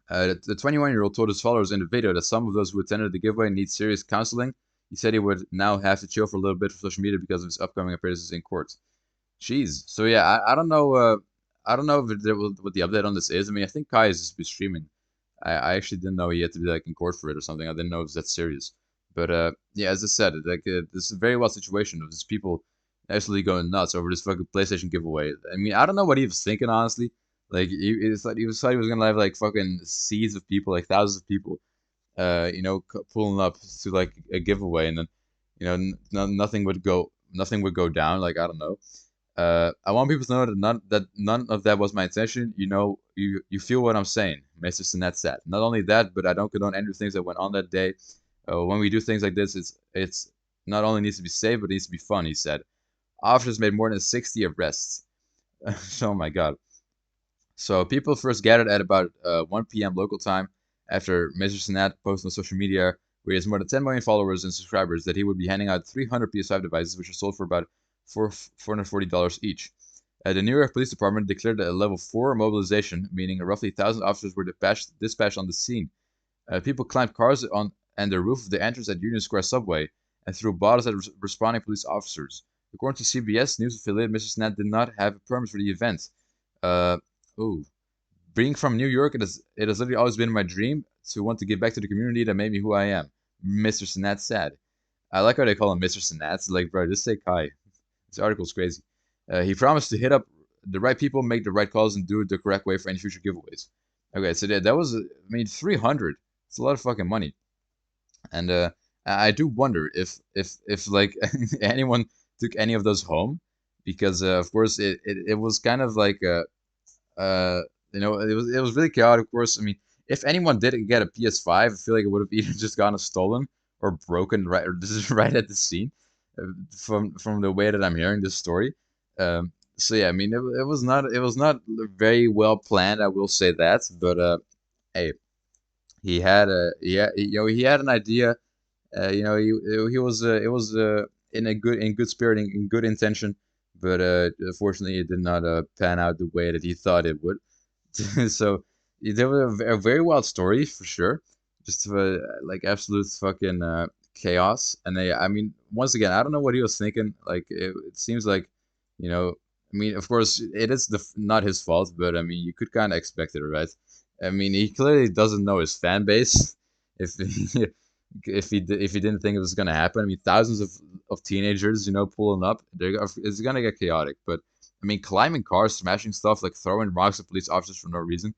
The 21-year-old told his followers in the video that some of those who attended the giveaway need serious counseling. He said he would now have to chill for a little bit from social media because of his upcoming appearances in court. Jeez. So yeah, I don't know. I don't know what the update on this is. I mean, I think Kai is just be streaming. I actually didn't know he had to be like in court for it or something. I didn't know it was that serious. But yeah, as I said, like this is a very wild situation of these people actually going nuts over this fucking PlayStation giveaway. I mean, I don't know what he was thinking honestly. Like it's like thought he was gonna have like fucking seeds of people, like thousands of people, pulling up to like a giveaway, and then nothing would go down. Like I don't know. I want people to know that none of that was my intention. You feel what I'm saying, Mr. Cenat said. Not only that, but I don't condone any of the things that went on that day. When we do things like this, it's not only needs to be safe, but it needs to be fun. He said. Officers made more than 60 arrests. Oh my god. So people first gathered at about 1 p.m. local time after Mr. Cenat posted on social media where he has more than 10 million followers and subscribers that he would be handing out 300 PS5 devices, which are sold for about $440 each. The New York Police Department declared a level 4 mobilization, meaning roughly 1,000 officers were dispatched on the scene. People climbed cars on and the roof of the entrance at Union Square subway and threw bottles at responding police officers. According to CBS News affiliate, Mr. Cenat did not have a permit for the event. Uh, oh, being from New York, it has literally always been my dream to want to give back to the community that made me who I am. Mr. Cenat said. I like how they call him Mr. Cenat. It's like, bro, just say Kai. This article's crazy. He promised to hit up the right people, make the right calls, and do it the correct way for any future giveaways. Okay, so that was, I mean, 300. It's a lot of fucking money. And I do wonder if like anyone took any of those home, because of course it was kind of like uh it was really chaotic. Of course, I mean, if anyone did get a PS5, I feel like it would have either just gotten stolen or broken right or this is right at the scene, from the way that I'm hearing this story. So yeah, I mean, it was not very well planned. I will say that, but hey, he had an idea. He was in a good spirit, in good intention, but unfortunately it did not pan out the way that he thought it would. So there was a very wild story for sure, just like absolute fucking chaos. And I mean, once again, I don't know what he was thinking. Like it seems like, I mean, of course, it is not his fault, but I mean, you could kind of expect it, right? I mean, he clearly doesn't know his fan base. If if he didn't think it was gonna happen, I mean, thousands of teenagers, pulling up, it's gonna get chaotic. But I mean, climbing cars, smashing stuff, like throwing rocks at police officers for no reason.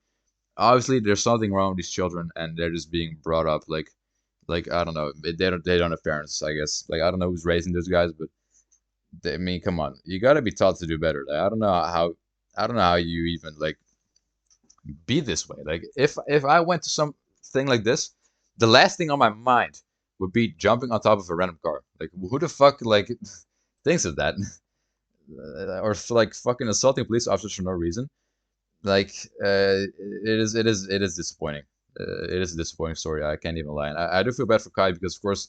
Obviously, there's something wrong with these children, and they're just being brought up like I don't know. They don't have parents, I guess. Like I don't know who's raising those guys, but I mean, come on, you gotta be taught to do better. Like, I don't know how you even like be this way. Like if I went to something like this, the last thing on my mind would be jumping on top of a random car. Like who the fuck like thinks of that? Or like fucking assaulting police officers for no reason. Like it is disappointing. It is a disappointing story. I can't even lie. And I do feel bad for Kai because of course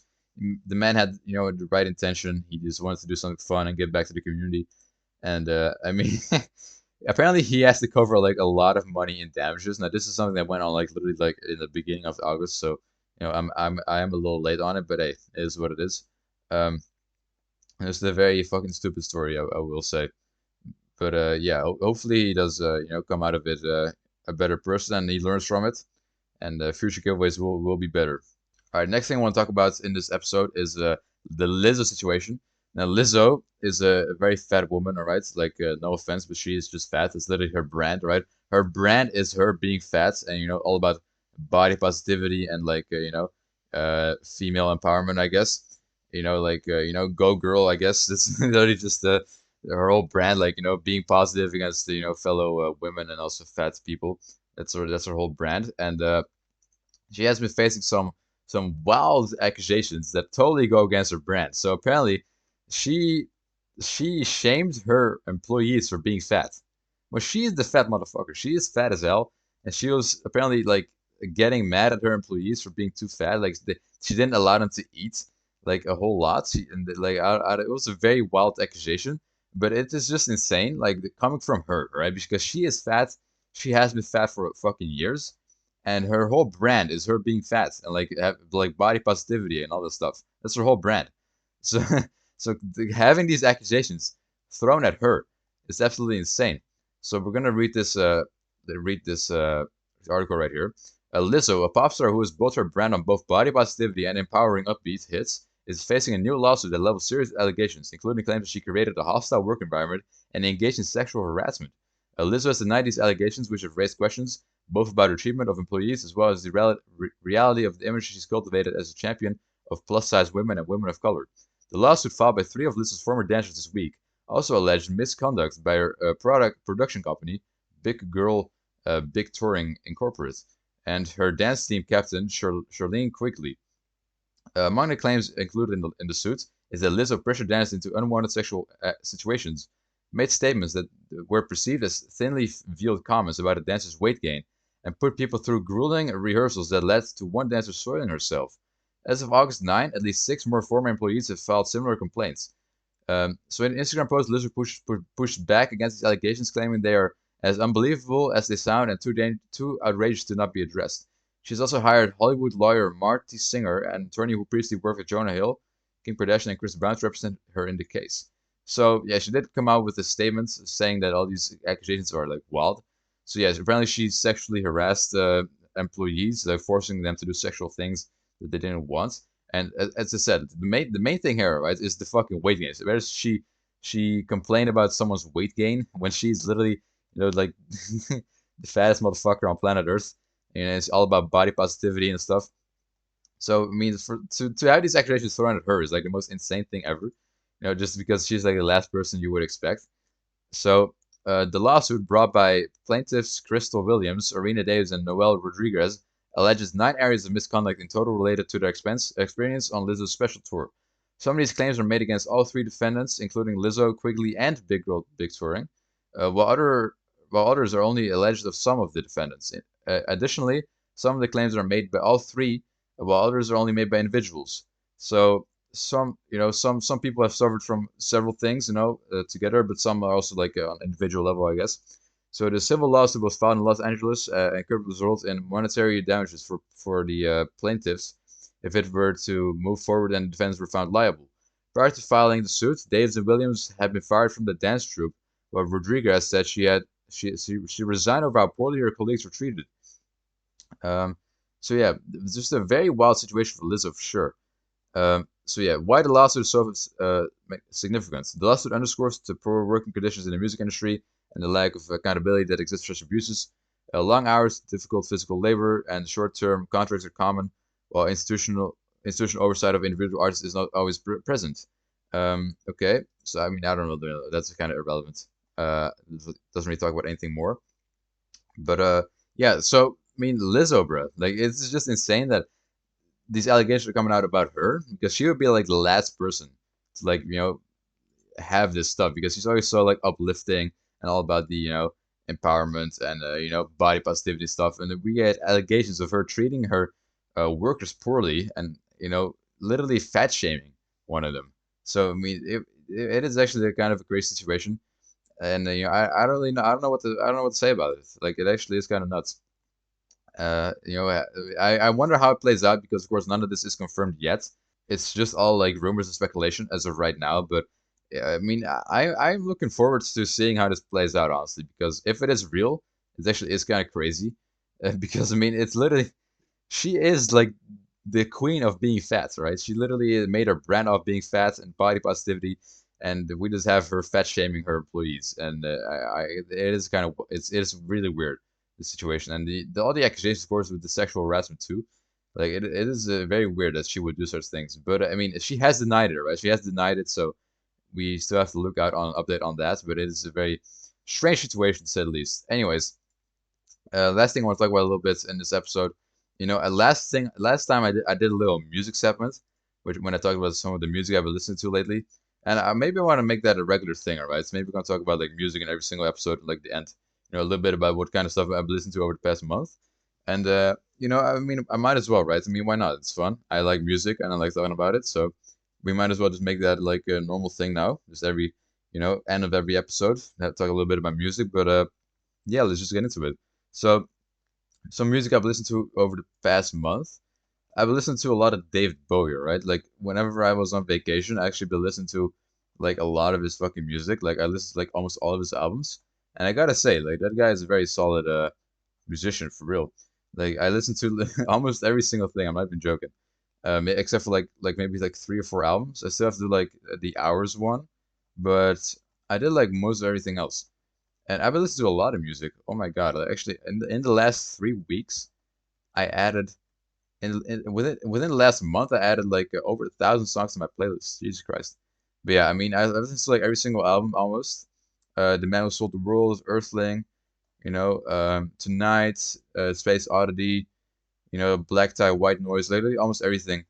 the man had the right intention. He just wanted to do something fun and give back to the community. And I mean, apparently he has to cover like a lot of money in damages. Now this is something that went on like literally like in the beginning of August. So I am a little late on it, but hey, it is what it is. Um, it's a very fucking stupid story, I will say. But yeah, hopefully he does come out of it a better person and he learns from it, and future giveaways will be better. All right, next thing I want to talk about in this episode is the Lizzo situation. Now, Lizzo is a very fat woman, all right? Like, no offense, but she is just fat. It's literally her brand, right? Her brand is her being fat and, all about body positivity and, like, female empowerment, I guess. Like, go girl, I guess. It's literally just her whole brand, like, being positive against, fellow women and also fat people. That's her whole brand. And she has been facing some wild accusations that totally go against her brand. So apparently, she she shamed her employees for being fat. Well, she is the fat motherfucker. She is fat as hell, and she was apparently like getting mad at her employees for being too fat. Like she didn't allow them to eat like a whole lot. It was a very wild accusation, but it is just insane. Like coming from her, right? Because she is fat. She has been fat for fucking years, and her whole brand is her being fat and like like body positivity and all this stuff. That's her whole brand. So having these accusations thrown at her is absolutely insane. So we're gonna read this article right here. Lizzo, a pop star who has built her brand on both body positivity and empowering upbeat hits, is facing a new lawsuit that levels serious allegations, including claims that she created a hostile work environment and engaged in sexual harassment. Lizzo has denied these allegations, which have raised questions both about her treatment of employees as well as the reality of the image she's cultivated as a champion of plus-size women and women of color. The lawsuit filed by three of Lizzo's former dancers this week also alleged misconduct by her production company, Big Girl Big Touring Incorporated, and her dance team captain, Charlene Quigley. Among the claims included in the suit is that Lizzo pressured dancers into unwanted sexual situations, made statements that were perceived as thinly veiled comments about a dancer's weight gain, and put people through grueling rehearsals that led to one dancer soiling herself. As of August 9, at least 6 more former employees have filed similar complaints. So in an Instagram post, Lizzo pushed back against these allegations, claiming they are as unbelievable as they sound and too outrageous to not be addressed. She's also hired Hollywood lawyer Marty Singer, an attorney who previously worked with Jonah Hill, Kim Kardashian, and Chris Brown to represent her in the case. So yeah, she did come out with a statement saying that all these accusations are like wild. So yeah, apparently she sexually harassed employees, like forcing them to do sexual things that they didn't want. And as I said, the main thing here, right, is the fucking weight gain. So whereas she complained about someone's weight gain when she's literally, like the fattest motherfucker on planet Earth, and it's all about body positivity and stuff. So I mean, to have these accusations thrown at her is like the most insane thing ever. Just because she's like the last person you would expect. So the lawsuit brought by plaintiffs Crystal Williams, Arena Davis, and Noel Rodriguez alleges 9 areas of misconduct in total related to their experience on Lizzo's special tour. Some of these claims are made against all three defendants, including Lizzo, Quigley, and Big Girl Big Touring, while others are only alleged of some of the defendants. Additionally, some of the claims are made by all three, while others are only made by individuals. So some people have suffered from several things, together, but some are also like on individual level, I guess. So the civil lawsuit was filed in Los Angeles and could result in monetary damages for the plaintiffs if it were to move forward and the defendants were found liable. Prior to filing the suit, Davis and Williams had been fired from the dance troupe, while Rodriguez said she resigned over how poorly her colleagues were treated. Um, so yeah, it's just a very wild situation for Lizzo for sure. So yeah, why the lawsuit is so significant? The lawsuit underscores the poor working conditions in the music industry and the lack of accountability that exists for such abuses. Long hours, difficult physical labor, and short-term contracts are common, while institutional oversight of individual artists is not always present. Okay, so I mean, I don't know, that's kind of irrelevant. Doesn't really talk about anything more. But yeah. So I mean, Lizzo, bro, like it's just insane that these allegations are coming out about her because she would be like the last person to like have this stuff because she's always so like uplifting and all about the empowerment and body positivity stuff, and then we get allegations of her treating her workers poorly and literally fat shaming one of them. So I mean it is actually a kind of a crazy situation, and I don't really know, I don't know what to say about it. Like it actually is kind of nuts. I wonder how it plays out because, of course, none of this is confirmed yet. It's just all like rumors and speculation as of right now. But yeah, I mean, I'm looking forward to seeing how this plays out, honestly, because if it is real, it actually is kind of crazy. Because I mean, it's literally she is like the queen of being fat, right? She literally made her brand off being fat and body positivity, and we just have her fat shaming her employees, and it is kind of it is really weird the situation, and all the accusations, of course, with the sexual harassment too. Like it is very weird that she would do such things, but I mean, she has denied it, right? She has denied it, so we still have to look out on an update on that. But it is a very strange situation to say the least. Anyways, last thing I want to talk about a little bit in this episode, last time I did a little music segment, which when I talked about some of the music I've been listening to lately, and maybe I want to make that a regular thing, alright? So maybe we're gonna talk about like music in every single episode, like the end, a little bit about what kind of stuff I've listened to over the past month, and I mean, I might as well, right? I mean, why not? It's fun. I like music and I like talking about it, so we might as well just make that like a normal thing now, just every end of every episode, talk a little bit about music, but yeah, let's just get into it. So, some music I've listened to over the past month. I've listened to a lot of David Bowie, right? Like whenever I was on vacation, I actually been listening to like a lot of his fucking music. Like I listened to like almost all of his albums, and I gotta say, like that guy is a very solid musician for real. Like I listened to almost every single thing. I'm not even joking. Except for like maybe like 3 or 4 albums. I still have to do like the Hours one, but I did like most of everything else. And I've been listening to a lot of music. Oh my god! Like, actually, in the last 3 weeks, I added within the last month, I added like over 1,000 songs to my playlist. Jesus Christ! But yeah, I mean, I listened to like every single album almost. The Man Who Sold the World, Earthling, Tonight, Space Oddity, Black Tie, White Noise, literally almost everything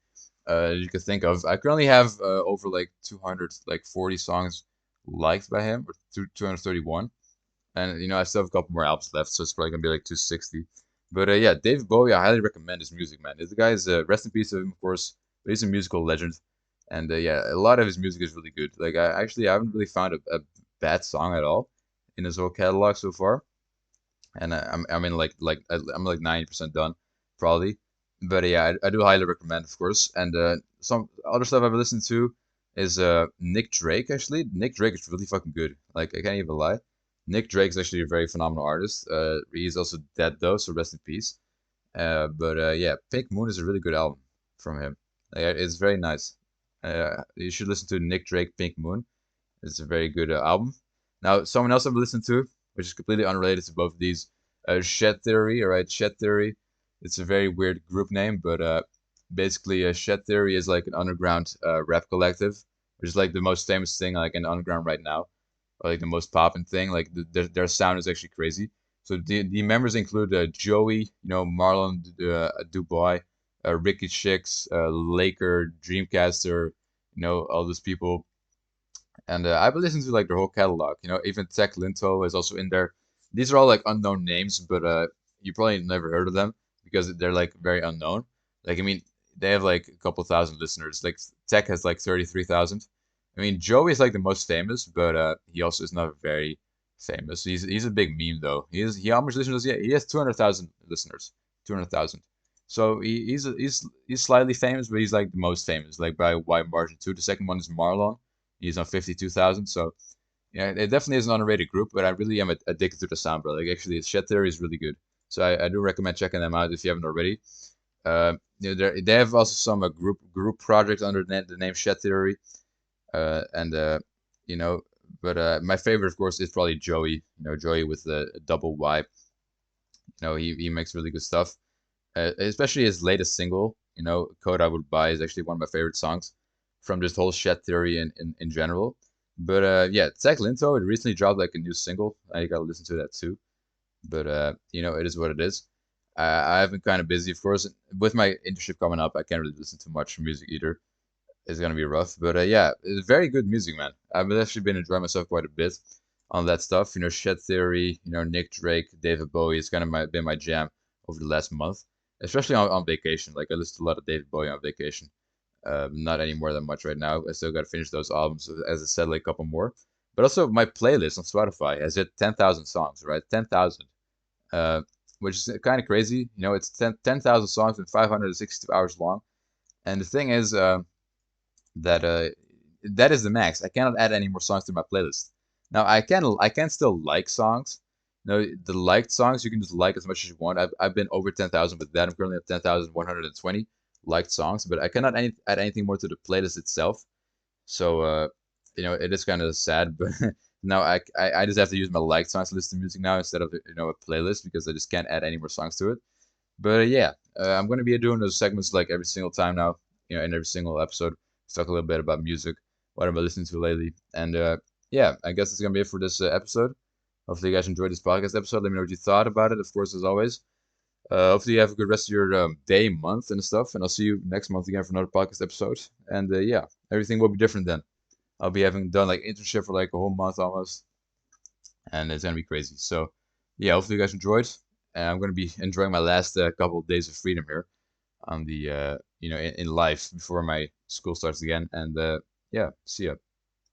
you could think of. I currently have over like 200, like 40 songs liked by him, or 231, and I still have a couple more albums left, so it's probably gonna be like 260. But yeah, David Bowie, I highly recommend his music, man. The guy's rest in peace to him, of course, but he's a musical legend, and yeah, a lot of his music is really good. Like I haven't really found a bad song at all in his whole catalog so far, and I'm in I'm like 90% done, probably. But yeah, I do highly recommend, of course. And some other stuff I've listened to. is Nick Drake. Actually, Nick Drake is really fucking good. Like I can't even lie. Nick Drake is actually a very phenomenal artist. He's also dead though, so rest in peace. But yeah, Pink Moon is a really good album from him. It's very nice. You should listen to Nick Drake Pink Moon. It's a very good album. Now, someone else I've listened to, which is completely unrelated to both of these, Shed Theory. All right, Shed Theory. It's a very weird group name, but basically, Shed Theory is like an underground rap collective, which is like the most famous thing like in the underground right now, or like the most poppin' thing. Like their sound is actually crazy. So the members include Joey, Marlon Dubois, Ricky Chicks, Laker, Dreamcaster, all those people. And I've been listening to like their whole catalog. Even Tech Linto is also in there. These are all like unknown names, but you probably never heard of them because they're like very unknown. Like I mean, they have like a couple thousand listeners. Like Tech has like 33,000. I mean, Joey is like the most famous, but he also is not very famous. He's a big meme though. He how much listeners? Yeah, he has 200,000 listeners. 200,000. So he's slightly famous, but he's like the most famous, like by a wide margin too. The second one is Marlon. He's on 52,000. So yeah, it definitely is an underrated group, but I really am addicted to the sound, bro. Like actually, Shed Theory is really good. So I do recommend checking them out if you haven't already. They have also some group projects under the name Shed Theory, and you know, but my favorite, of course, is probably Joey. Joey with the double Y. He makes really good stuff. Especially his latest single, Code I Would Buy is actually one of my favorite songs from this whole Shed Theory in general. But yeah, Tech Linto, it recently dropped like a new single. I gotta listen to that too. But it is what it is. I've been kind of busy, of course, with my internship coming up. I can't really listen to much music either. It's gonna be rough. But yeah, it's very good music, man. I've actually been enjoying myself quite a bit on that stuff. Shed Theory, Nick Drake, David Bowie. It's kind of been my jam over the last month, especially on vacation. Like I listen to a lot of David Bowie on vacation. Not anymore that much right now. I still got to finish those albums, as I said, like a couple more. But also my playlist on Spotify has hit 10,000 songs, right? 10,000, uh, which is kind of crazy. It's 10,000 songs and 562 hours long. And the thing is, that that is the max. I cannot add any more songs to my playlist. Now I can still like songs. The liked songs you can just like as much as you want. I've been over 10,000 with that. I'm currently at 10,120 liked songs, but I cannot add anything more to the playlist itself. So it is kind of sad, but now I just have to use my liked songs to listen to music now instead of a playlist because I just can't add any more songs to it. But yeah, I'm going to be doing those segments like every single time now, in every single episode. Talk a little bit about music, what I've been listening to lately. And yeah, I guess that's going to be it for this episode. Hopefully, you guys enjoyed this podcast episode. Let me know what you thought about it, of course, as always. Hopefully, you have a good rest of your day, month, and stuff. And I'll see you next month again for another podcast episode. And yeah, everything will be different then. I'll be having done like internship for like a whole month almost, and it's gonna be crazy. So yeah, hopefully you guys enjoyed. And I'm gonna be enjoying my last couple of days of freedom here on the in life before my school starts again. And yeah, see ya.